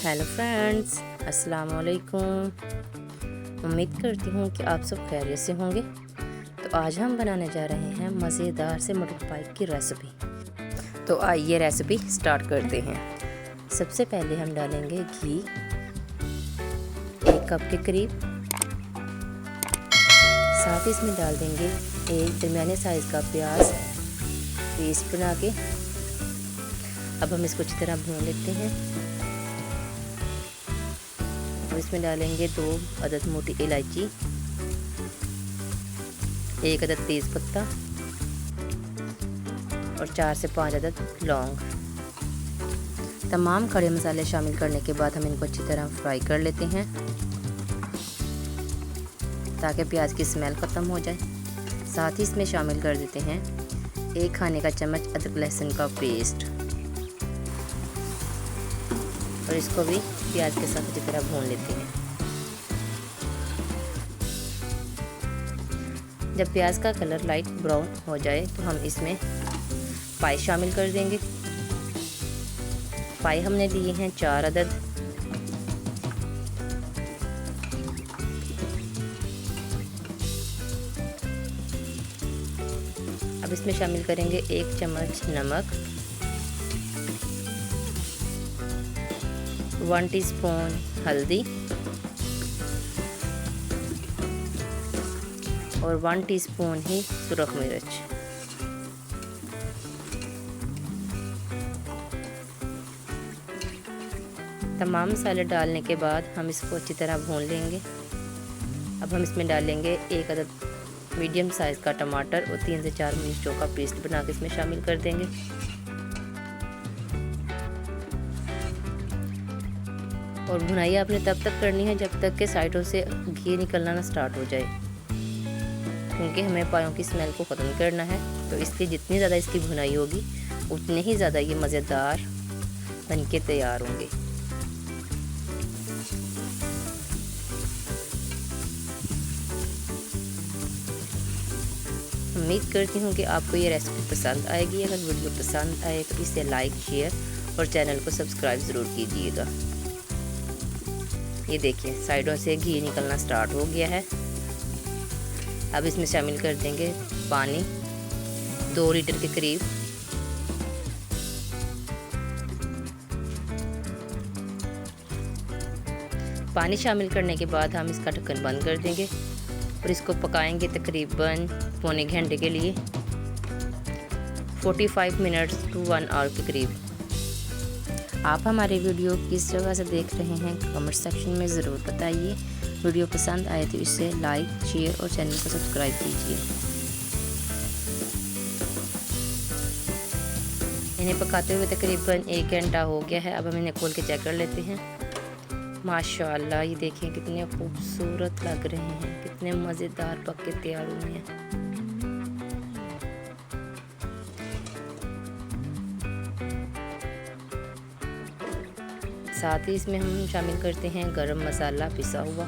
Hello friends, अस्सलाम वालेकुम। उम्मीद करती हूँ कि आप सब खैरियत से होंगे। तो आज हम बनाने जा रहे हैं मज़ेदार से मटर पाई की रेसिपी। तो आइए रेसिपी स्टार्ट करते हैं। सबसे पहले हम डालेंगे घी 1 कप के करीब। साथ ही इसमें डाल देंगे एक दरमियाने साइज़ का प्याज पेस्ट बना के। अब हम इसको अच्छी तरह भून लेते हैं। अब इसमें डालेंगे 2 अदद मोटी इलायची, 1 अदद तेज़ पत्ता और 4 से 5 अदद लौंग। तमाम खड़े मसाले शामिल करने के बाद हम इनको अच्छी तरह फ्राई कर लेते हैं ताकि प्याज की स्मेल ख़त्म हो जाए। साथ ही इसमें शामिल कर देते हैं 1 खाने का चम्मच अदरक लहसुन का पेस्ट और इसको भी प्याज के साथ अच्छी तरह भून लेते हैं। जब प्याज का कलर लाइट ब्राउन हो जाए तो हम इसमें पाई शामिल कर देंगे। पाई हमने लिए हैं 4 अदद। अब इसमें शामिल करेंगे 1 चम्मच नमक, 1 टीस्पून हल्दी और 1 टीस्पून ही सुरख मिर्च। तमाम मसाले डालने के बाद हम इसको अच्छी तरह भून लेंगे। अब हम इसमें डालेंगे 1 अदद मीडियम साइज़ का टमाटर और 3 से 4 मिर्चों का पेस्ट बना के इसमें शामिल कर देंगे। और भुनाई आपने तब तक करनी है जब तक कि साइडों से घी निकलना ना स्टार्ट हो जाए, क्योंकि हमें पायों की स्मेल को ख़त्म करना है। तो इसलिए जितनी ज़्यादा इसकी भुनाई होगी उतने ही ज़्यादा ये मज़ेदार बन के तैयार होंगे। उम्मीद करती हूँ कि आपको ये रेसिपी पसंद आएगी। अगर वीडियो पसंद आए तो इसे लाइक, शेयर और चैनल को सब्सक्राइब ज़रूर कीजिएगा। ये देखिए साइडों से घी निकलना स्टार्ट हो गया है। अब इसमें शामिल कर देंगे पानी 2 लीटर के करीब। पानी शामिल करने के बाद हम इसका ढक्कन बंद कर देंगे और इसको पकाएंगे तकरीबन पौने घंटे के लिए, 45 मिनट्स टू 1 आवर के करीब। आप हमारे वीडियो किस जगह से देख रहे हैं कमेंट सेक्शन में ज़रूर बताइए। वीडियो पसंद आए तो इसे लाइक, शेयर और चैनल को सब्सक्राइब कीजिए। इन्हें पकाते हुए तकरीबन 1 घंटा हो गया है। अब हम इन्हें खोल के चेक कर लेते हैं। माशाअल्लाह, ये देखें कितने खूबसूरत लग रहे हैं, कितने मज़ेदार पक के तैयार हुए हैं। साथ ही इसमें हम शामिल करते हैं गरम मसाला पिसा हुआ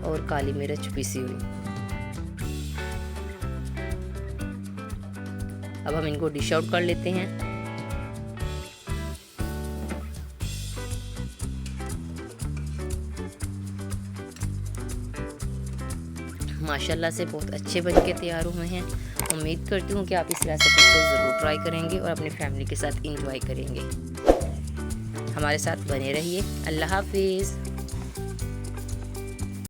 और काली मिर्च पिसी हुई। अब हम इनको डिश आउट कर लेते हैं। माशाल्लाह से बहुत अच्छे बन के तैयार हुए हैं। उम्मीद करती हूँ कि आप इस रेसिपी को ज़रूर ट्राई करेंगे और अपनी फैमिली के साथ एंजॉय करेंगे। हमारे साथ बने रहिए। अल्लाह हाफिज़।